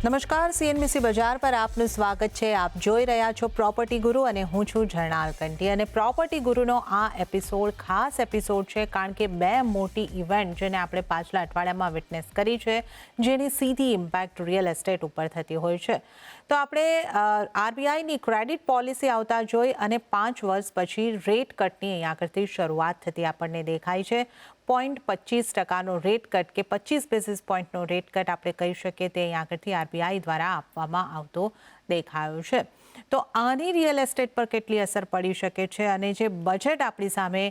નમસ્કાર, સીએનબીસી બજાર પર આપનું સ્વાગત છે. આપ જોઈ રહ્યા છો પ્રોપર્ટી ગુરુ અને હું છું ઝરણા અલકંટી. અને પ્રોપર્ટી ગુરુનો આ એપિસોડ ખાસ એપિસોડ છે કારણ કે બે મોટી ઇવેન્ટ જેને આપણે પાછલા અઠવાડિયામાં વિટનેસ કરી છે, જેની સીધી ઇમ્પેક્ટ રિયલ એસ્ટેટ ઉપર થતી હોય છે. તો આપણે આરબીઆઈની ક્રેડિટ પોલિસી આવતા જોઈ અને 5 વર્ષ પછી રેટ કટની અહીંયા આગળથી શરૂઆત થતી આપણને દેખાય છે. 0.25% રેટ કટ કે 25 બેસિસ પોઈન્ટનો રેટ કટ આપણે કહી શકીએ તે અહીંયા આગળથી આરબીઆઈ દ્વારા આપવામાં આવતો દેખાયો છે. તો આની રિયલ એસ્ટેટ પર કેટલી અસર પડી શકે છે અને જે બજેટ આપણી સામે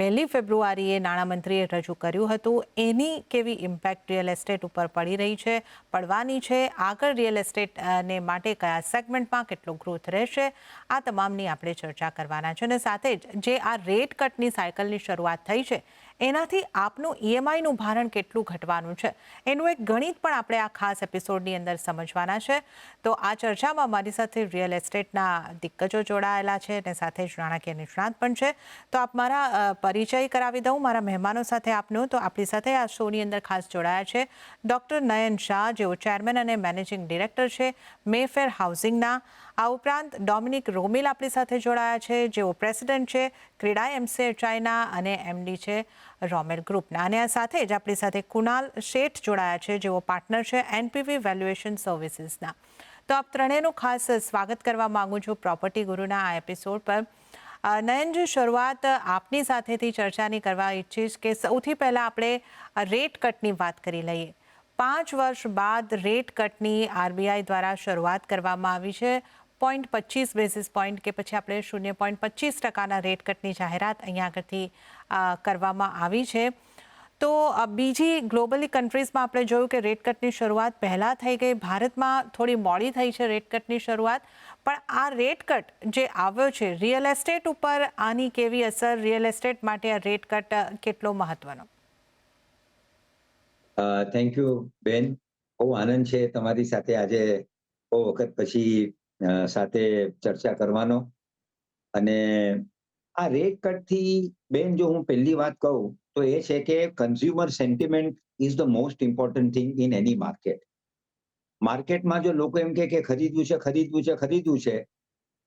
1 ફેબ્રુઆરીએ નાણામંત્રીએ રજૂ કર્યું હતું એની કેવી ઇમ્પેક્ટ રિયલ એસ્ટેટ ઉપર પડી રહી છે, પડવાની છે, આગળ રિયલ એસ્ટેટને માટે કયા સેગમેન્ટમાં કેટલો ગ્રોથ રહેશે, આ તમામની આપણે ચર્ચા કરવાના છે. અને સાથે જ જે આ રેટ કટની સાયકલની શરૂઆત થઈ છે એનાથી આપનું ઈએમઆઈનું ભારણ કેટલું ઘટવાનું છે એનું એક ગણિત પણ આપણે આ ખાસ એપિસોડની અંદર સમજવાના છે. તો આ ચર્ચામાં મારી સાથે રિયલ એસ્ટેટના દિગ્ગજો જોડાયેલા છે અને સાથે જ નાણાકીય નિષ્ણાત પણ છે. તો આપ મારા પરિચય કરાવી દઉં મારા મહેમાનો સાથે આપનો. તો આપણી સાથે આ શોની અંદર ખાસ જોડાયા છે ડૉક્ટર નયન શાહ, જેઓ ચેરમેન અને મેનેજિંગ ડિરેક્ટર છે મેફેર હાઉસિંગના. આ ઉપરાંત ડોમિનિક રોમિલ આપણી સાથે જોડાયા છે, જેઓ પ્રેસિડેન્ટ છે ક્રેડાઈ એમસીએચઆઈના અને એમડી છે રોમેલ ગ્રુપના. અને આ સાથે જ આપણી સાથે કુણાલ શેઠ જોડાયા છે, જેઓ પાર્ટનર છે એનપીવી વેલ્યુએશન સર્વિસીસના. તો આપ ત્રણેયનું ખાસ સ્વાગત કરવા માંગુ છું પ્રોપર્ટી ગુરુના આ એપિસોડ પર. નયનજી, શરૂઆત આપની સાથેથી ચર્ચાની કરવા ઈચ્છીશ કે સૌથી પહેલાં આપણે રેટ કટની વાત કરી લઈએ. 5 વર્ષ બાદ રેટ કટની આરબીઆઈ દ્વારા શરૂઆત કરવામાં આવી છે. 0.25 બેસિસ પોઈન્ટ કે પછી આપણે 0.25%ના રેટ કટની જાહેરાત અહીંયા આગળથી કરવામાં આવી છે. તો બીજી ગ્લોબલી કન્ટ્રીઝમાં આપણે જોયું કે રેટ કટની શરૂઆત પહેલાં થઈ ગઈ. ભારતમાં થોડી મોડી થઈ છે રેટ કટની શરૂઆત. પણ આ રેટ કટ જે આવ્યો છે રિયલ એસ્ટેટ ઉપર આની કેવી અસર, રિયલ એસ્ટેટ માટે આ રેટ કટ કેટલો મહત્વનો? થેન્ક યુ બેન. બહુ આનંદ છે તમારી સાથે આજે બહુ વખત પછી સાથે ચર્ચા કરવાનો. અને આ રેટ કટથી બેન જો હું પહેલી વાત કહું તો એ છે કે consumer sentiment is the most important thing in any market. માર્કેટમાં જો લોકો એમ કે ખરીદવું છે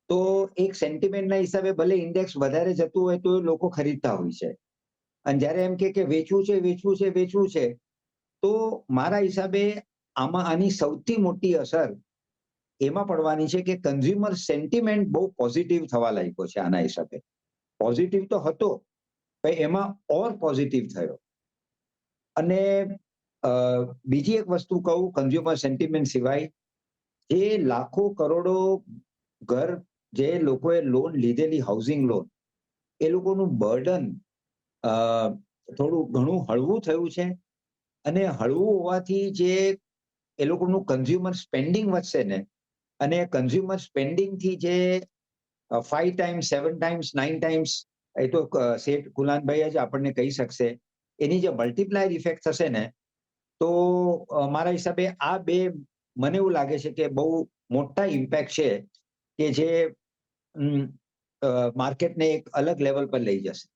તો એક સેન્ટિમેન્ટના હિસાબે ભલે ઇન્ડેક્સ વધારે જતું હોય તો લોકો ખરીદતા હોય છે. અને જ્યારે એમ કે વેચવું છે તો મારા હિસાબે આની સૌથી મોટી અસર એમાં પડવાની છે કે કન્ઝ્યુમર સેન્ટિમેન્ટ બહુ પોઝિટિવ થવા લાગ્યો છે. આના હિસાબે પોઝિટિવ તો હતો પણ એમાં ઓર પોઝિટિવ થયો. અને બીજી એક વસ્તુ કહું, કન્ઝ્યુમર સેન્ટિમેન્ટ સિવાય જે લાખો કરોડો ઘર જે લોકોએ લોન લીધેલી, હાઉસિંગ લોન, એ લોકોનું બર્ડન થોડું ઘણું હળવું થયું છે. અને હળવું હોવાથી જે એ લોકોનું કન્ઝ્યુમર સ્પેન્ડિંગ વધશે ને, અને કન્ઝ્યુમર સ્પેન્ડિંગથી જે 5 ટાઈમ્સ, 7 ટાઈમ્સ, 9 ટાઈમ્સ, એ તો શેઠ કુલાનભાઈ જ આપણને કહી શકશે, એની જે મલ્ટીપ્લાયર ઇફેક્ટ થશે ને, તો મારા હિસાબે આ બે મને એવું લાગે છે કે બહુ મોટા ઇમ્પેક્ટ છે કે જે માર્કેટને એક અલગ લેવલ પર લઈ જશે.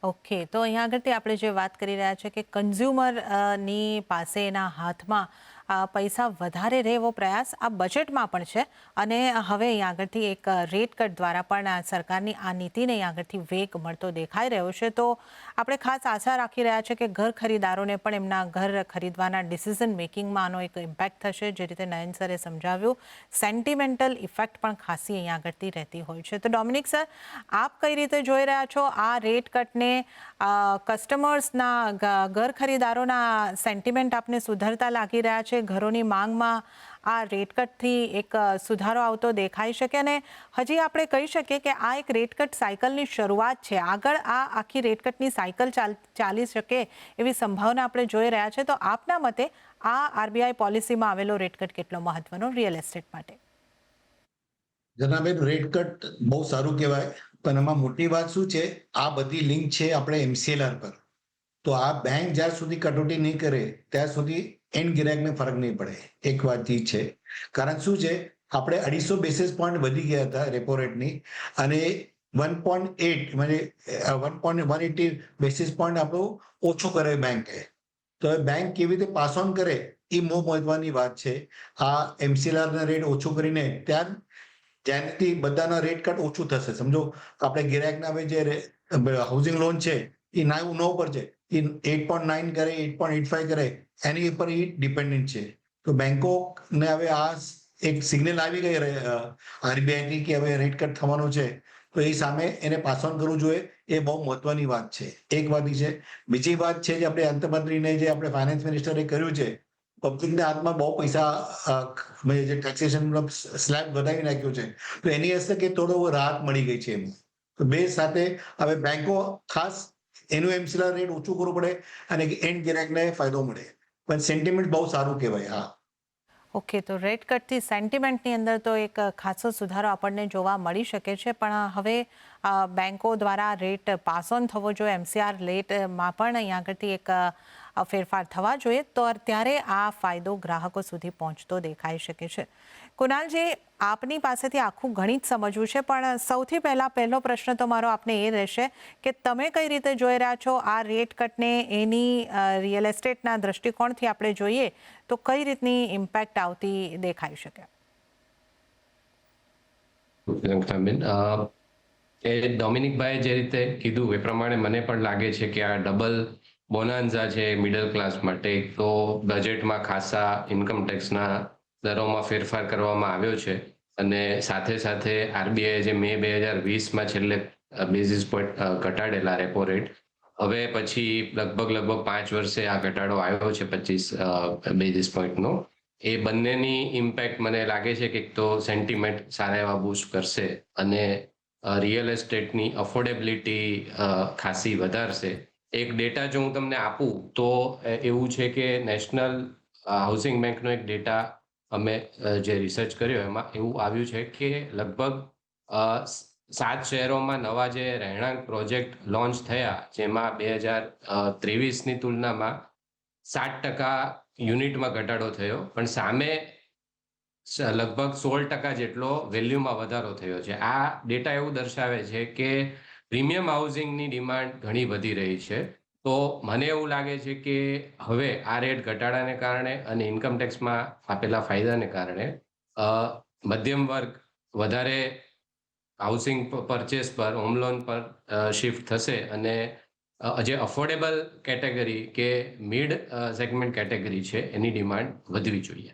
ઓકે, તો અહીંયા આગળથી આપણે જે વાત કરી રહ્યા છે કે કન્ઝ્યુમરની પાસે એના હાથમાં પૈસા વધારે રહે એવો પ્રયાસ આ બજેટમાં પણ છે. અને હવે અહીંયા આગળથી એક રેટ કટ દ્વારા પણ સરકારની આ નીતિને અહીંયા આગળથી વેગ મળતો દેખાઈ રહ્યો છે. તો આપણે ખાસ આશા રાખી રહ્યા છે કે ઘર ખરીદારોને પણ એમના ઘર ખરીદવાના ડિસિઝન મેકિંગમાં આનો એક ઇમ્પેક્ટ થશે. જે રીતે નયન સરે સમજાવ્યું, સેન્ટિમેન્ટલ ઇફેક્ટ પણ ખાસી અહીંયા આગળથી રહેતી હોય છે. તો ડોમિનિક સર, આપ કઈ રીતે જોઈ રહ્યા છો આ રેટ કટને? કસ્ટમર્સના, ઘર ખરીદારોના સેન્ટિમેન્ટ આપને સુધરતા લાગી રહ્યા છે? ઘરોની માંગમાં આ રેટ કટથી એક સુધારો આવતો દેખાઈ શકે? અને હજી આપણે કહી શકીએ કે આ એક રેટ કટ સાયકલની શરૂઆત છે. આગળ આ આખી રેટ કટની સાયકલ ચાલી શકે એવી સંભાવના આપણે જોઈ રહ્યા છે. તો આપના મતે આ આરબીઆઈ પોલિસીમાં આવેલો રેટ કટ કેટલો મહત્વનો રિયલ એસ્ટેટ માટે? જનાબેન, રેટ કટ બહુ સારું કહેવાય, પણ એમાં મોટી વાત શું છે, આ બધી લિંક છે આપણે એમસીએલઆર પર. તો આ બેંક જ્યાં સુધી કટોતી નહીં કરે ત્યાં સુધી એન્ડ ગ્રાહકને ફરક નહીં પડે. એક વાત એ છે, કારણ શું છે, આપણે 250 બેસિસ પોઈન્ટ વધી ગયા હતા રેપો રેટની, અને 1.8 म्हणजे 1.180 બેસિસ પોઈન્ટ આપણો ઓછો કરે બેંકે. તો બેંક કેવી રીતે પાસ ઓન કરે એ બહુ મહત્વની વાત છે. આ MCLR ના રેટ ઓછું કરીને જ્યાંથી બધાના રેટ કટ ઓછું થશે. સમજો આપણે ગિરાકના હવે જે હાઉસિંગ લોન છે એ 9 પર છે, એ 8.9 કરે, 8.85 કરે, એની ઉપર એ ડિપેન્ડન્ટ છે. તો બેંકો ને હવે આ એક સિગ્નલ આવી ગઈ RBI ની કે હવે રેટ કટ થવાનું છે, તો એ સામે એને પાસ ઓન કરવું જોઈએ. એ બહુ મહત્વની વાત છે. એક વાત એ છે. બીજી વાત છે જે આપણે અંતમંત્રીને જે આપણે ફાઇનાન્સ મિનિસ્ટરે કર્યું છે, પબ્લિકના હાથમાં બહુ પૈસા જે ટેક્સેશન સ્લેબ વધારી નાખ્યું છે, તો એની અસર કે થોડો રાહત મળી ગઈ છે એમાં. તો બે સાથે હવે બેંકો ખાસ એનું MCLR રેટ ઓછું કરવું પડે અને એન્ડ ગ્રાહકને ફાયદો મળે. પણ સેન્ટિમેન્ટ બહુ સારું કહેવાય. હા, ઓકે, તો રેટ કટથી સેન્ટિમેન્ટની અંદર તો એક ખાસો સુધારો આપણને જોવા મળી શકે છે, પણ હવે બેંકો દ્વારા રેટ પાસ ઓન થવો જોઈએ, MCLR રેટમાં પણ અહીં આગળથી એક ફેરફાર થવા જોઈએ, તો ત્યારે આ ફાયદો ગ્રાહકો સુધી પહોંચતો દેખાઈ શકે છે. કુનાલજી, આપની પાસેથી આખું ગણિત સમજવું છે, પણ સૌથી પહેલો પ્રશ્ન તો મારો આપને એ રહેશે કે તમે કઈ રીતે જોઈ રહ્યા છો આ રેટ કટને? એની રિયલ એસ્ટેટના દ્રષ્ટિકોણથી આપણે જોઈએ તો કઈ રીતની ઇમ્પેક્ટ આવતી દેખાઈ શકે? એ ડોમિનિકભાઈ જે રીતે કીધું એ પ્રમાણે મને પણ લાગે છે કે આ ડબલ બોનાન્ઝા છે મિડલ ક્લાસ માટે. એક તો બજેટમાં ખાસા ઇન્કમ ટેક્સના દરોમાં ફેરફાર કરવામાં આવ્યો છે, અને સાથે સાથે RBI જે મે 2020માં છેલ્લે બેઝિસ પોઈન્ટ ઘટાડેલા રેપો રેટ, હવે પછી લગભગ 5 વર્ષે આ ઘટાડો આવ્યો છે 25 બેઝિસ પોઈન્ટનો. એ બંનેની ઇમ્પેક્ટ મને લાગે છે કે એક તો સેન્ટિમેન્ટ સારા એવા બૂસ્ટ કરશે અને રિયલ એસ્ટેટની અફોર્ડેબિલિટી ખાસી વધારશે. એક ડેટા જો હું તમને આપું તો એવું છે કે નેશનલ હાઉસિંગ બેંકનો એક ડેટા અમે જે રિસર્ચ કર્યો એમાં એવું આવ્યું છે કે લગભગ 7 શહેરોમાં નવા જે રહેણાંક પ્રોજેક્ટ લોન્ચ થયા, જેમાં 2023ની તુલનામાં 60% યુનિટમાં ઘટાડો થયો, પણ સામે લગભગ 16% જેટલો વેલ્યુમાં વધારો થયો છે. આ ડેટા એવું દર્શાવે છે કે પ્રીમિયમ હાઉસિંગની ડિમાન્ડ ઘણી વધી રહી છે. તો મને એવું લાગે છે કે હવે આ રેટ ઘટાડાને કારણે અને ઇન્કમ ટેક્સમાં આપેલા ફાયદાને કારણે મધ્યમ વર્ગ વધારે હાઉસિંગ પરચેસ પર, હોમ લોન પર શિફ્ટ થશે, અને જે અફોર્ડેબલ કેટેગરી કે મિડ સેગમેન્ટ કેટેગરી છે એની ડિમાન્ડ વધવી જોઈએ.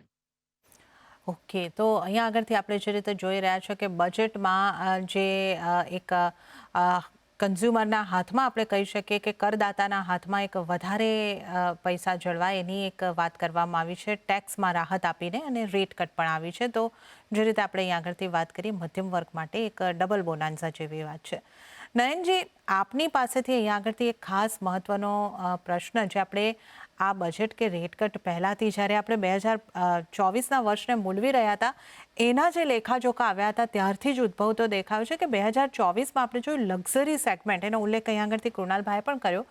ઓકે, તો અહીંયા આગળથી આપણે જે રીતે જોઈ રહ્યા છો કે બજેટમાં જે એક કન્ઝ્યુમરના હાથમાં આપણે કહી શકીએ કે કરદાતાના હાથમાં એક વધારે પૈસા જળવાય એની એક વાત કરવામાં આવી છે, ટેક્સમાં રાહત આપીને, અને રેટ કટ પણ આવી છે. તો જે રીતે આપણે અહીંયા આગળથી વાત કરી, મધ્યમ વર્ગ માટે એક ડબલ બોનાન્ઝા જેવી વાત છે. નયનજી, આપની પાસેથી અહીંયા આગળથી એક ખાસ મહત્વનો પ્રશ્ન, જે આપણે આ બજેટ કે રેટ કટ પહેલાંથી જ્યારે આપણે 2024ના વર્ષને મૂલવી રહ્યા હતા, એના જે લેખાજોખા આવ્યા હતા ત્યારથી જ ઉદ્ભવતો દેખાયો છે કે 2024માં આપણે જોયું લક્ઝરી સેગમેન્ટ, એનો ઉલ્લેખ અહીંયા આગળથી કૃણાલભાઈએ પણ કર્યો,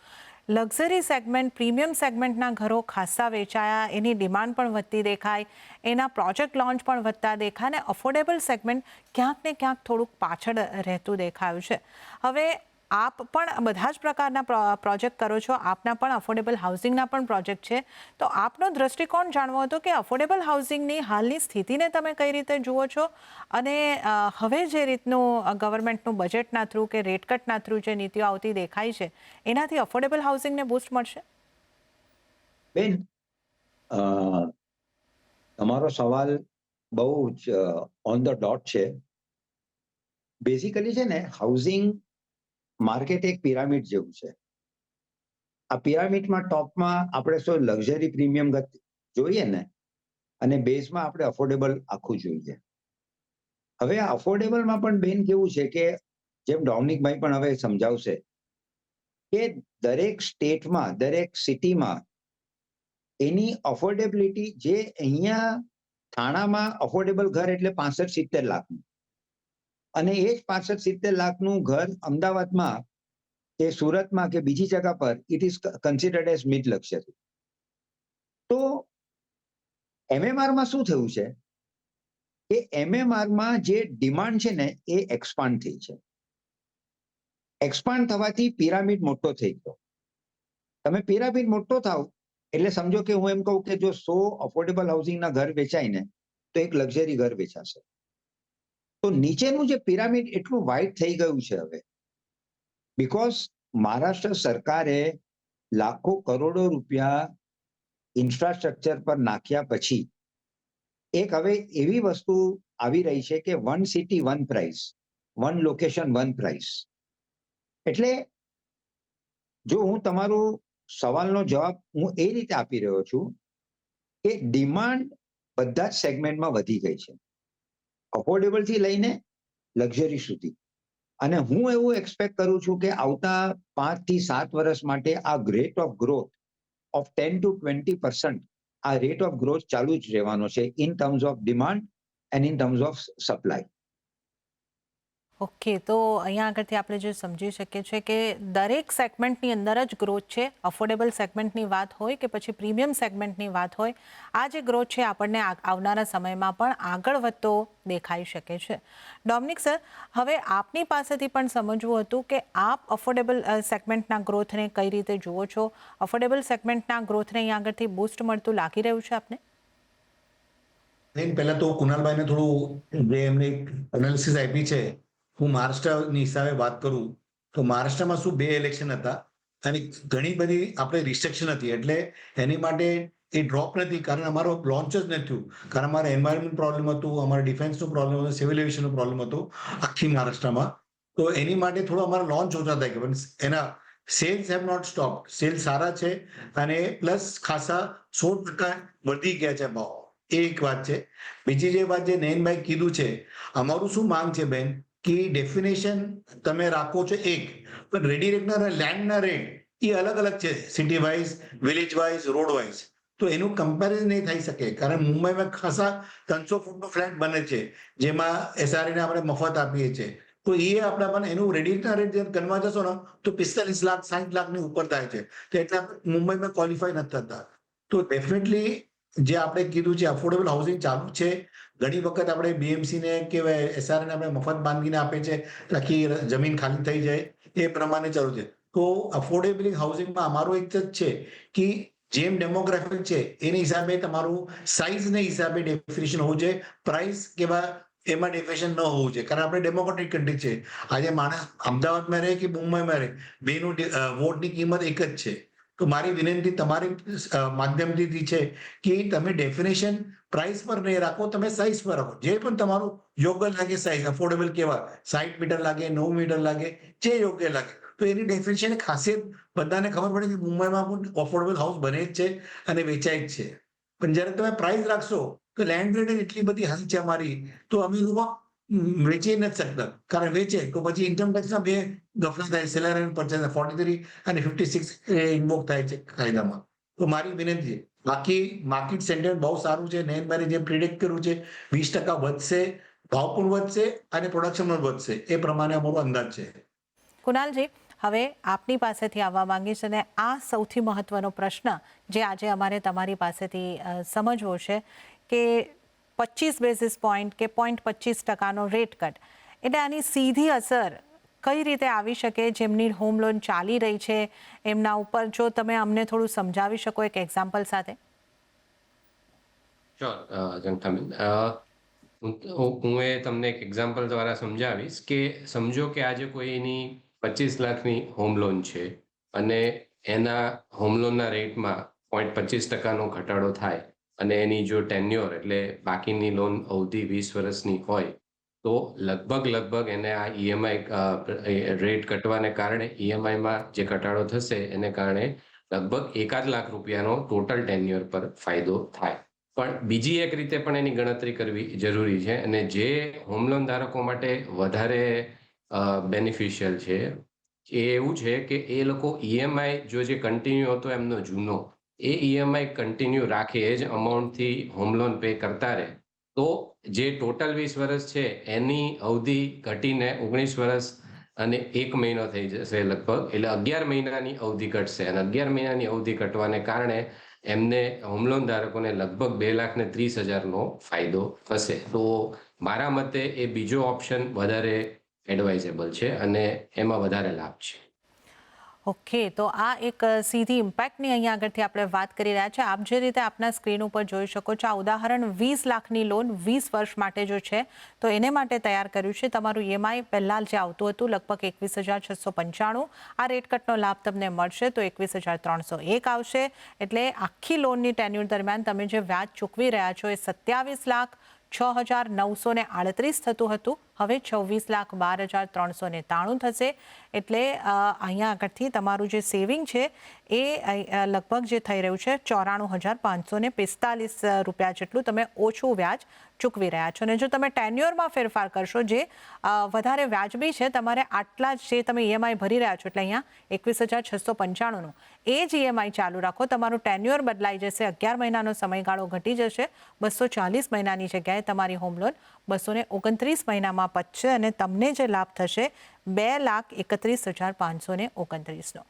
લક્ઝરી સેગમેન્ટ, પ્રીમિયમ સેગમેન્ટના ઘરો ખાસ્સા વેચાયા, એની ડિમાન્ડ પણ વધતી દેખાય, એના પ્રોજેક્ટ લોન્ચ પણ વધતા દેખાય, અને અફોર્ડેબલ સેગમેન્ટ ક્યાંક ને ક્યાંક થોડુંક પાછળ રહેતું દેખાયું છે. હવે આપ પણ બધા જ પ્રકારના પ્રોજેક્ટ કરો છો, આપના પણ અફોર્ડેબલ હાઉસિંગના પણ પ્રોજેક્ટ છે, તો આપનો દ્રષ્ટિકોણ જાણવો હતો કે અફોર્ડેબલ હાઉસિંગની હાલની સ્થિતિને તમે કઈ રીતે જુઓ છો, અને હવે જે રીતનું ગવર્મેન્ટનું બજેટના થ્રુ કે રેટ કટના થ્રુ જે નીતિઓ આવતી દેખાય છે, એનાથી અફોર્ડેબલ હાઉસિંગને બૂસ્ટ મળશે? બેન, તમારો સવાલ બહુ જ ઓન ધ ડોટ છે. બેઝિકલી છે ને, હાઉસિંગ માર્કેટ એક પિરામિડ જેવું છે. આ પિરામિડમાં ટોપમાં આપણે શું લક્ઝરી પ્રીમિયમ જોઈએ ને, અને બેઝમાં આપણે અફોર્ડેબલ આખું જોઈએ. હવે આ અફોર્ડેબલમાં પણ બેન કેવું છે કે, જેમ ડોમિનિકભાઈ પણ હવે સમજાવશે, કે દરેક સ્ટેટમાં, દરેક સિટીમાં એની અફોર્ડેબિલિટી, જે અહીંયા થાણામાં અફોર્ડેબલ ઘર એટલે 65-70 લાખનું, અને એ જ 65-70 લાખનું ઘર અમદાવાદમાં કે સુરતમાં કે બીજી જગ્યા પર it is considered as mid luxury. તો MMRમાં શું થયું છે કે MMRમાં જે ડિમાન્ડ છે ને એ એક્સપાન્ડ થઈ છે. એક્સપાન્ડ થવાથી પિરામિડ મોટો થઈ ગયો. તમે પિરામિડ મોટો થાવ એટલે સમજો કે હું એમ કહું કે જો 100 અફોર્ડેબલ હાઉસિંગના ઘર વેચાય ને તો એક લક્ઝરી ઘર વેચાશે. તો નીચેનું જે પિરામિડ એટલું વાઇડ થઈ ગયું છે હવે, બીકોઝ મહારાષ્ટ્ર સરકારે લાખો કરોડો રૂપિયા ઇન્ફ્રાસ્ટ્રક્ચર પર નાખ્યા પછી એક હવે એવી વસ્તુ આવી રહી છે કે 1 સિટી 1 પ્રાઇસ, 1 લોકેશન 1 પ્રાઇસ. એટલે જો હું તમારું સવાલનો જવાબ હું એ રીતે આપી રહ્યો છું કે ડિમાન્ડ બધા જ સેગમેન્ટમાં વધી ગઈ છે, અફોર્ડેબલ થી લઈને લક્ઝરી સુધી. અને હું એવું એક્સપેક્ટ કરું છું કે આવતા 5 થી 7 વર્ષ માટે આ rate of growth of 10 to 20% આ રેટ ઓફ ગ્રોથ ચાલુ જ રહેવાનો છે in terms of demand and in terms of supply. Okay, તો અહીંયા આગળથી આપણે જે સમજી શકીએ છીએ કે દરેક સેગમેન્ટની અંદર જ ગ્રોથ છે. અફોર્ડેબલ સેગમેન્ટની વાત હોય કે પછી પ્રીમિયમ સેગમેન્ટની વાત હોય, આ જે ગ્રોથ છે આપણને આવનારા સમયમાં પણ આગળ વધતો દેખાઈ શકે છે. ડોમિનિક સર, હવે આપની પાસેથી પણ સમજવું હતું કે આપ અફોર્ડેબલ સેગમેન્ટના ગ્રોથને કઈ રીતે જુઓ છો? અફોર્ડેબલ સેગમેન્ટના ગ્રોથને અહીંયા આગળથી બૂસ્ટ મળતું લાગી રહ્યું છે આપને? પહેલા તો કુનાલભાઈને થોડું જે એમને એનાલિસિસ આપી છે, હું મહારાષ્ટ્રની હિસાબે વાત કરું તો મહારાષ્ટ્રમાં શું 2 ઇલેક્શન હતા અને ઘણી બધી આપણે રિસ્ટ્રિક્શન હતી, એટલે એની માટે એ ડ્રોપ નથી, કારણ અમારો લોન્ચ જ નથી થયું, કારણ અમારે એન્વાયરમેન્ટ પ્રોબ્લેમ હતું, અમારા ડિફેન્સનું પ્રોબ્લેમ હતું, સિવિલ એવિએશનનું પ્રોબ્લેમ હતું આખી મહારાષ્ટ્રમાં. તો એની માટે થોડો અમારા લોન્ચ ઓછા થાય કે એના sales have not stop. Sales સારા છે અને પ્લસ ખાસા 100% વધી ગયા છે ભાવ. એ એક વાત છે. બીજી જે વાત જે નયનભાઈ કીધું છે, અમારું શું માંગ છે બેન કે ડેફિનેશન તમે રાખો છો એક, પણ રેડી રેટના લેન્ડના રેટ એ અલગ અલગ છે, city wise, village wise, road wise. તો એનું કમ્પેરિઝન નહીં થઈ શકે, કારણ મુંબઈમાં ખાસા 300 ફૂટનો ફ્લેટ બને છે જેમાં એસઆરને આપણે મફત આપીએ છીએ. તો એ આપણા પણ એનું રેડીના રેટ ગણવા જશો ને તો 45 લાખ 60 લાખની ઉપર થાય છે. તો એટલે મુંબઈમાં ક્વોલિફાય નથી થતા. તો ડેફિનેટલી જે આપણે કીધું છે અફોર્ડેબલ હાઉસિંગ ચાલુ છે. ઘણી વખત આપણે બીએમસી ને કે એસઆરને આપણે મફત બાંધીને આપે છે, આખી જમીન ખાલી થઈ જાય, એ પ્રમાણે ચાલુ છે. તો અફોર્ડેબલ હાઉસિંગમાં અમારો એક જ છે કે જેમ ડેમોગ્રાફિક છે એની હિસાબે તમારું સાઇઝને હિસાબે ડેફિનેશન હોવું જોઈએ, પ્રાઇસ કેવા એમાં ડેફિનેશન ન હોવું જોઈએ, કારણ આપણે ડેમોક્રેટિક કન્ટ્રી છે. આજે માણસ અમદાવાદમાં રહે કે મુંબઈમાં રહે, બેનું વોટની કિંમત એક જ છે. તો મારી વિનંતી તમારી માધ્યમથી છે કે તમે ડેફિનેશન પ્રાઇસ પર નહીં રાખો, તમે સાઇઝ પર રાખો, જે પણ તમારું યોગ્ય લાગે સાઇઝ. અફોર્ડેબલ કેવા 60 મીટર લાગે, 9 મીટર લાગે, જે યોગ્ય લાગે. તો એની ડેફિનેશન ખાસિયત બધાને ખબર પડે કે મુંબઈમાં પણ અફોર્ડેબલ હાઉસ બને જ છે અને વેચાય જ છે. પણ જ્યારે તમે પ્રાઇસ રાખશો તો લેન્ડ રેટ એટલી બધી હાઈ છે અમારી, તો અમે લોકો વેચી નથી શકતા, કારણ વેચે તો પછી ઇન્કમ ટેક્સના 2 ગફલા થાય, સેલર એન્ડ પરચેસ 43 અને 56 ઇન્વોક થાય છે કાયદામાં. તો મારી વિનંતી છે, બાકી માર્કેટ સેન્ટિમેન્ટ બહુ સારું છે. નયનભાઈ જે પ્રિડિક્ટ કર્યું છે 20% વધશે, ભાવ પણ વધશે અને પ્રોડક્શન પણ વધશે, એ પ્રમાણે અમારો અંદાજ છે. કુનાલજી, હવે આપની પાસેથી આવવા માંગીશ અને આ સૌથી મહત્વનો પ્રશ્ન જે આજે અમારે તમારી પાસેથી સમજવો છે કે 25 બેઝિસ પોઈન્ટ કે 0.25% રેટ કટ, એટલે આની સીધી અસર કઈ રીતે આવી શકે જેમની હોમ લોન ચાલી રહી છે એમના ઉપર? જો તમે અમને થોડું સમજાવી શકો એક એક્ઝામ્પલ સાથે. શ્યોર જંખાબેન, હું એ તમને એક એક્ઝામ્પલ દ્વારા સમજાવીશ કે સમજો કે આજે કોઈની 25 લાખની હોમ લોન છે અને એના હોમ લોનના રેટમાં 0.25%નો ઘટાડો થાય અને એની જો ટેન્યોર એટલે બાકીની લોન અવધિ 20 વર્ષની હોય તો લગભગ એને આ ઈએમઆઈ રેટ ઘટવાને કારણે ઈએમઆઈમાં જે ઘટાડો થશે એને કારણે લગભગ 1 લાખ રૂપિયાનો ટોટલ ટેન્યોર પર ફાયદો થાય. પણ બીજી એક રીતે પણ એની ગણતરી કરવી જરૂરી છે અને જે હોમ લોન ધારકો માટે વધારે બેનિફિશિયલ છે એ એવું છે કે એ લોકો ઈએમઆઈ જો જે કન્ટિન્યુ હતો એમનો જૂનો, એ ઈએમઆઈ કન્ટિન્યુ રાખે, એ જ અમાઉન્ટથી હોમ લોન પે કરતા રહે, તો જે ટોટલ 20 વર્ષ છે એની અવધિ ઘટીને 19 વર્ષ અને 1 મહિનો થઈ જશે લગભગ, એટલે 11 મહિનાની અવધિ ઘટશે અને 11 મહિનાની અવધિ ઘટવાને કારણે એમને હોમ લોન ધારકોને લગભગ 2,30,000નો ફાયદો થશે. તો મારા મતે એ બીજો ઓપ્શન વધારે એડવાઇઝેબલ છે અને એમાં વધારે લાભ છે. ઓકે, તો આ એક સીધી ઇમ્પેક્ટની અહીંયા આગળથી આપણે વાત કરી રહ્યા છે. આપ જે રીતે આપના સ્ક્રીન ઉપર જોઈ શકો છો, આ ઉદાહરણ 20 લાખની લોન 20 વર્ષ માટે જો છે તો એને માટે તૈયાર કર્યું છે. તમારું ઈએમઆઈ પહેલાં જે આવતું હતું લગભગ 21,695, આ રેટ કટનો લાભ તમને મળશે તો 21,301 આવશે. એટલે આખી લોનની ટેન્યુર દરમિયાન તમે જે વ્યાજ ચૂકવી રહ્યા છો એ 27,06,938 થતું હતું, હવે 26,12,393 થશે. એટલે અહીંયા આગળથી તમારું જે સેવિંગ છે એ લગભગ જે થઈ રહ્યું છે 94,545 રૂપિયા જેટલું તમે ઓછું વ્યાજ ચૂકવી રહ્યા છો. અને જો તમે ટેન્યુઅરમાં ફેરફાર કરશો, જે વધારે વ્યાજબી છે, તમારે આટલા જ જે તમે ઈએમઆઈ ભરી રહ્યા છો, એટલે અહીંયા 21,695નું એ જ ઈએમઆઈ ચાલુ રાખો, તમારું ટેન્યુઅર બદલાઈ જશે, 11 મહિનાનો સમયગાળો ઘટી જશે, 240 મહિનાની જગ્યાએ તમારી હોમ લોન 229 મહિનામાં પચશે અને તમને જે લાભ થશે 2,31,529નો.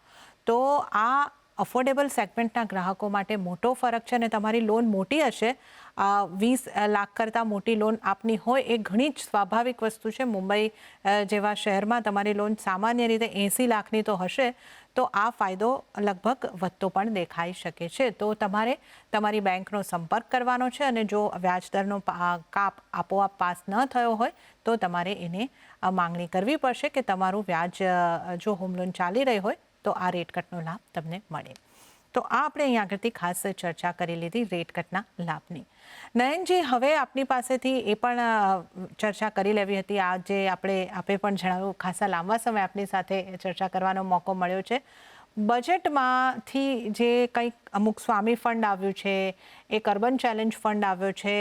તો આ અફોર્ડેબલ સેગમેન્ટના ગ્રાહકો માટે મોટો ફરક છે. અને તમારી લોન મોટી હશે, 20 લાખ કરતાં મોટી લોન આપની હોય એ ઘણી જ સ્વાભાવિક વસ્તુ છે. મુંબઈ જેવા શહેરમાં તમારી લોન સામાન્ય રીતે 80 લાખની તો હશે, તો આ ફાયદો લગભગ વધતો પણ દેખાઈ શકે છે. તો તમારે તમારી બેંકનો સંપર્ક કરવાનો છે અને જો વ્યાજદરનો કાપ આપોઆપ પાસ ન થયો હોય તો તમારે એને માંગણી કરવી પડશે કે તમારું વ્યાજ જો હોમ લોન ચાલી રહી હોય તો આ રેટ કટનો લાભ તમને મળે. તો આ આપણે અહીંયા આગળથી ખાસ ચર્ચા કરી લીધી રેટ કટના લાભની. નયનજી, હવે આપની પાસેથી એ પણ ચર્ચા કરી લેવી હતી. આ જે આપે પણ જણાવ્યું, ખાસા લાંબા સમય આપની સાથે ચર્ચા કરવાનો મોકો મળ્યો છે. બજેટમાંથી જે કંઈક અમુક સ્વામી ફંડ આવ્યું છે, એક અર્બન ચેલેન્જ ફંડ આવ્યો છે,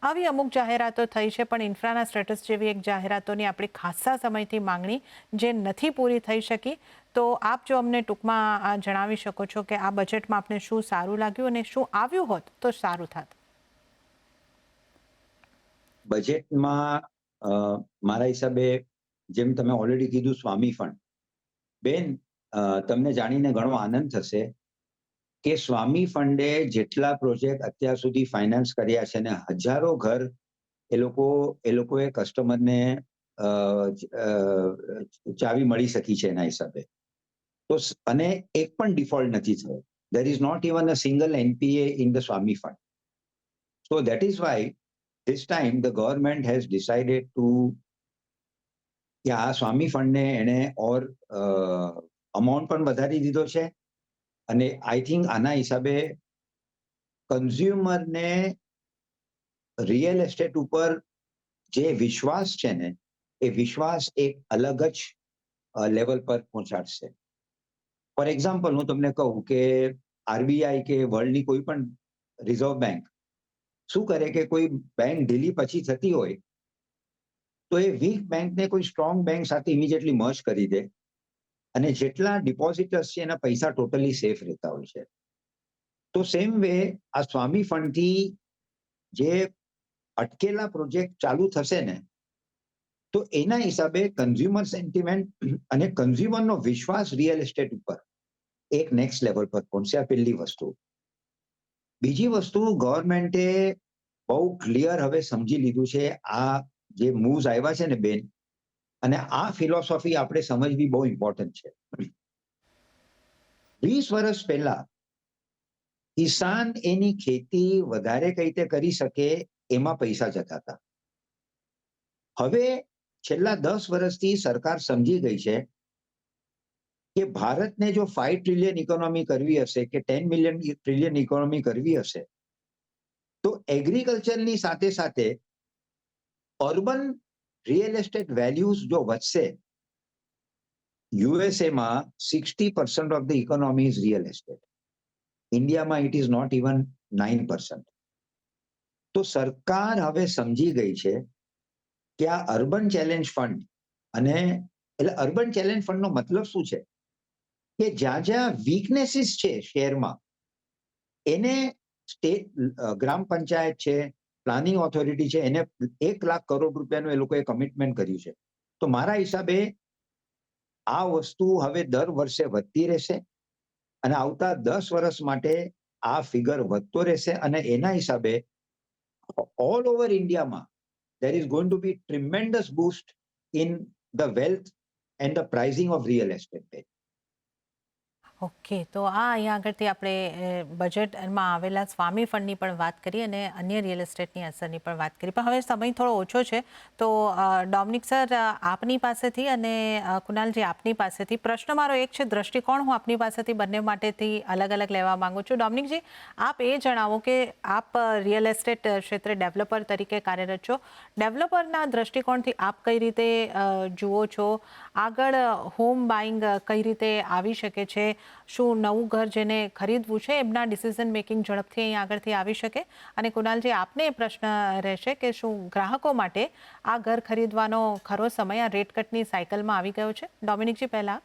આવી અમુક જાહેરાતો થઈ છે, પણ ઇન્ફ્રાના સ્ટેટસ જેવી એક જાહેરાતોની આપણી ખાસા સમયથી માંગણી જે નથી પૂરી થઈ શકી. તો આપ જો અમને ટૂંકમાં જણાવી શકો છો કે આ બજેટમાં આપને શું સારું લાગ્યું અને શું આવ્યું હોત તો સારું થાત? બજેટમાં મારા હિસાબે, જેમ તમે ઓલરેડી કીધું, સ્વામી ફંડ. બેન, તમને જાણીને ઘણો આનંદ થશે કે સ્વામી ફંડે જેટલા પ્રોજેક્ટ અત્યાર સુધી ફાઇનાન્સ કર્યા છે ને હજારો ઘર એ લોકોએ કસ્ટમરને ચાવી મળી શકી છે એના હિસાબે. તો અને એક પણ ડિફોલ્ટ નથી થયો. there is not even a single NPA in the Swami fund. So that is why this time the government has decided to કે આ સ્વામી ફંડને એને ઓર અમાઉન્ટ પણ વધારી દીધો છે. અને આઈ થિંક આના હિસાબે કન્ઝ્યુમરને રિયલ એસ્ટેટ ઉપર જે વિશ્વાસ છે ને એ વિશ્વાસ એક અલગ જ લેવલ પર પહોંચાડશે. ફોર એક્ઝામ્પલ, હું તમને કહું કે આરબીઆઈ કે વર્લ્ડની કોઈ પણ રિઝર્વ બેંક શું કરે કે કોઈ બેંક ઢીલી પછી થતી હોય તો એ વીક બેંકને કોઈ સ્ટ્રોંગ બેંક સાથે ઇમિડિયેટલી મર્જ કરી દે અને જેટલા ડિપોઝિટર્સ છે એના પૈસા ટોટલી સેફ રહેતા હોય છે. તો સેમ વે આ સ્વામી ફંડથી જે અટકેલા પ્રોજેક્ટ ચાલુ થશે ને, તો એના હિસાબે કન્ઝ્યુમર સેન્ટિમેન્ટ અને કન્ઝ્યુમરનો વિશ્વાસ રિયલ એસ્ટેટ ઉપર એક નેક્સ્ટ લેવલ પર પહોંચશે. આ પહેલી વસ્તુ. બીજી વસ્તુ, ગવર્મેન્ટે બહુ ક્લિયર હવે સમજી લીધું છે આ જે મૂવ્સ આવ્યા છે ને બેન, અને આ ફિલોસોફી આપણે સમજવી બહુ ઇમ્પોર્ટન્ટ છે. 20 વર્ષ પહેલા કિસાન એની ખેતી વધારે કઈ રીતે કરી શકે એમાં પૈસા જતા હતા. હવે છેલ્લા 10 વર્ષથી સરકાર સમજી ગઈ છે કે ભારતને જો 5 ટ્રિલિયન ઇકોનોમી કરવી હશે કે 10 ટ્રિલિયન ઇકોનોમી કરવી હશે તો એગ્રીકલ્ચરની સાથે સાથે અર્બન રિયલ એસ્ટેટ વેલ્યુઝ જો વધશે. યુએસએમાં 60% of the economy is real estate. ઇન્ડિયામાં ઇટ ઇઝ નોટ ઇવન 9%. તો સરકાર હવે સમજી ગઈ છે કે આ અર્બન ચેલેન્જ ફંડ, અને એટલે અર્બન ચેલેન્જ ફંડનો મતલબ શું છે કે જ્યાં જ્યાં વીકનેસીસ છે શહેરમાં એને સ્ટેટ, ગ્રામ પંચાયત છે, પ્લાનિંગ ઓથોરિટી છે, એને 1 લાખ કરોડ રૂપિયાનું એ લોકોએ કમિટમેન્ટ કર્યું છે. તો મારા હિસાબે આ વસ્તુ હવે દર વર્ષે વધતી રહેશે અને આવતા 10 વર્ષ માટે આ ફિગર વધતો રહેશે. અને એના હિસાબે ઓલ ઓવર ઇન્ડિયામાં there is going to be tremendous boost in the wealth and the pricing of real estate. Okay, તો અહીંયા આગળથી આપણે બજેટમાં આવેલા સ્વામી ફંડની પણ વાત કરી અને અન્ય રિયલ એસ્ટેટની અસરની પણ વાત કરી. પણ હવે સમય થોડો ઓછો છે, તો ડોમિનિક સર આપની પાસેથી અને કુનાલજી આપની પાસેથી પ્રશ્ન મારો એક છે, દ્રષ્ટિકોણ હું આપની પાસેથી બંને માટેથી અલગ અલગ લેવા માંગુ છું. ડોમિનિકજી, આપ એ જણાવો કે આપ રિયલ એસ્ટેટ ક્ષેત્રે ડેવલપર તરીકે કાર્યરત છો. ડેવલપરના દ્રષ્ટિકોણથી આપ કઈ રીતે જુઓ છો? આગળ હોમ બાઇંગ કઈ રીતે આવી શકે છે? શું નવું ઘર જેને ખરીદવું છે એમના ડિસિઝન મેકિંગ ઝડપથી અહીં આગળથી આવી શકે? અને કુનાલજી, આપને એ પ્રશ્ન રહેશે કે શું ગ્રાહકો માટે આ ઘર ખરીદવાનો ખરો સમય આ રેટ કટની સાયકલમાં આવી ગયો છે? ડોમિનિકજી પહેલા.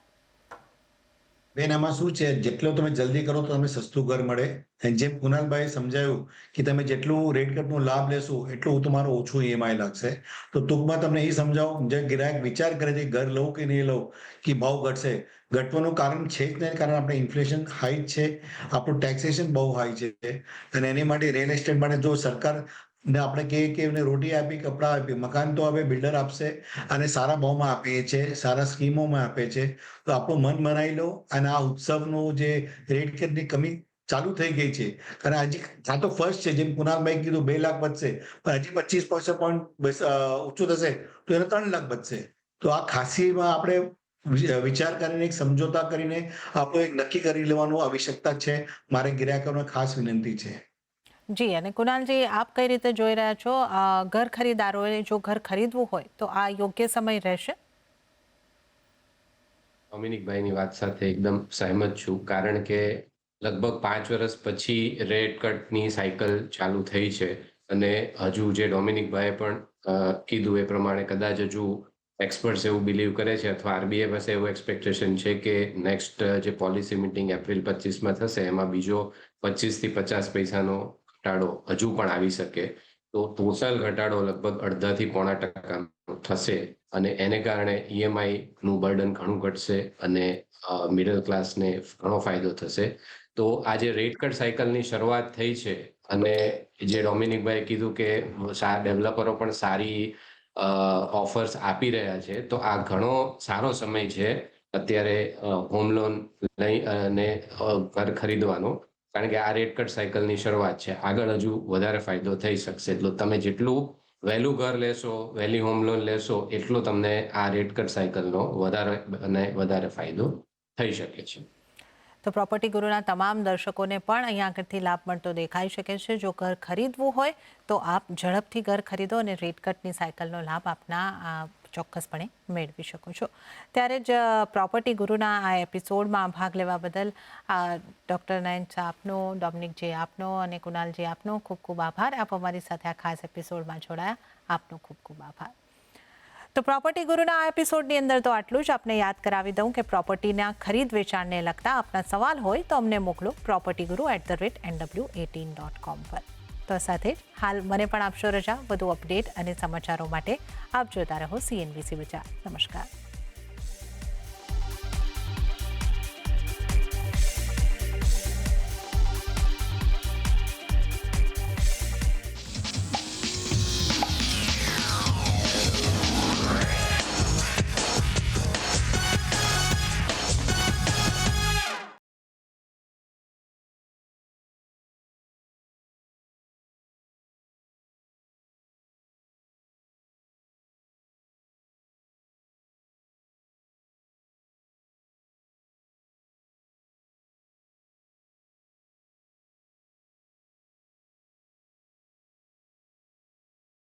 બેન, આમાં શું છે, જેટલો તમે જલ્દી કરો તો તમને સસ્તું ઘર મળે. અને જેમ કુનાલભાઈ સમજાયું કે તમે જેટલું રેટ કટનો લાભ લેશો એટલું તમારું ઓછું ઈએમઆઈ લાગશે. તો ટૂંકમાં તમને એ સમજાવો, જે ગ્રાહક વિચાર કરે છે ઘર લઉં કે નહીં લઉં, કે ભાવ ઘટશે, ઘટવાનું કારણ છે જ નહીં, કારણ આપણે ઇન્ફ્લેશન હાઈ છે, આપણું ટેક્સેશન બહુ હાઈ છે. અને એની માટે રિયલ એસ્ટેટ માટે જો સરકાર ને આપણે કહીએ કે એમને રોટી આપી, કપડાં આપી, મકાન તો હવે બિલ્ડર આપશે અને સારા ભાવમાં આપીએ છે, સારા સ્કીમોમાં આપે છે. તો આપણું મન બનાવી લો. અને આ ઉત્સવનું જે રેટ કટની કમી ચાલુ થઈ ગઈ છે, કારણ હજી આ તો ફર્સ્ટ છે. જેમ કુનાલભાઈ કીધું 2 લાખ વધશે, પણ હજી 25% પોઈન્ટ ઓછું થશે તો એને 3 લાખ વધશે. તો આ ખાસીમાં આપણે વિચાર કરીને, એક સમજોતા કરીને આપણે એક નક્કી કરી લેવાનું આવશ્યકતા છે. મારે ગ્રાહકોને ખાસ વિનંતી છે. જી, અને કુનાલજી, આપ કઈ રીતે જોઈ રહ્યા છો? ઘર ખરીદારોએ જો ઘર ખરીદવું હોય તો આ યોગ્ય સમય રહેશે? ડોમિનિકભાઈની વાત સાથે એકદમ સહેમત છું, કારણ કે લગભગ 5 વર્ષ પછી રેટ કટની સાયકલ ચાલુ થઈ છે. અને હજુ જે ડોમિનિકભાઈએ પણ કીધું એ પ્રમાણે કદાચ હજુ એક્સપર્ટ્સ એવું બિલીવ કરે છે, અથવા આરબીઆઈ પાસે એવું એક્સપેક્ટેશન છે કે નેક્સ્ટ જે પોલિસી મિટિંગ એપ્રિલ 25માં થશે એમાં બીજો 25 થી 50 પૈસાનો ઘટાડો હજુ પણ આવી શકે. તો ટોટલ ઘટાડો લગભગ 1.5 થી 0.5% થશે. અને એને કારણે ઈએમઆઈ નું બર્ડન ઘણું ઘટશે અને મિડલ ક્લાસને ઘણો ફાયદો થશે. તો આજે રેટ કટ સાયકલની શરૂઆત થઈ છે, અને જે ડોમિનિકભાઈએ કીધું કે ડેવલપરો પણ સારી ઓફર્સ આપી રહ્યા છે, તો આ ઘણો સારો સમય છે અત્યારે હોમ લોન લઈ અને ઘર ખરીદવાનો, કારણ કે આ રેટ કટ સાયકલની શરૂઆત છે. આગળ હજુ વધારે ફાયદો થઈ શકશે. એટલે તમે જેટલું વહેલું ઘર લેશો, વહેલી હોમ લોન લેશો, એટલો તમને આ રેટ કટ સાયકલનો વધારે અને વધારે ફાયદો થઈ શકે છે. તો પ્રોપર્ટી ગુરુના તમામ દર્શકોને પણ અહીંયા આગળથી લાભ મળતો દેખાઈ શકે છે. જો ઘર ખરીદવું હોય તો આપ ઝડપથી ઘર ખરીદો અને રેટ કટની સાયકલનો લાભ આપના ચોક્કસપણે મેળવી શકો છો. ત્યારે જ પ્રોપર્ટી ગુરુના આ એપિસોડમાં ભાગ લેવા બદલ ડૉક્ટર નયન આપનો, ડોમિનિકજી આપનો અને કુનાલજી આપનો ખૂબ ખૂબ આભાર. આપ અમારી સાથે આ ખાસ એપિસોડમાં જોડાયા, આપનો ખૂબ ખૂબ આભાર. તો પ્રોપર્ટી ગુરુના આ એપિસોડની અંદર તો આટલું જ. આપને યાદ કરાવી દઉં કે પ્રોપર્ટીના ખરીદ વેચાણને લગતા આપના સવાલ હોય તો અમને મોકલો propertyguru@nw18.com પર. તો સાથે જ હાલ મને પણ આપશો રજા. વધુ અપડેટ અને સમાચારો માટે આપ જોતા રહો CNBC વિચાર. નમસ્કાર.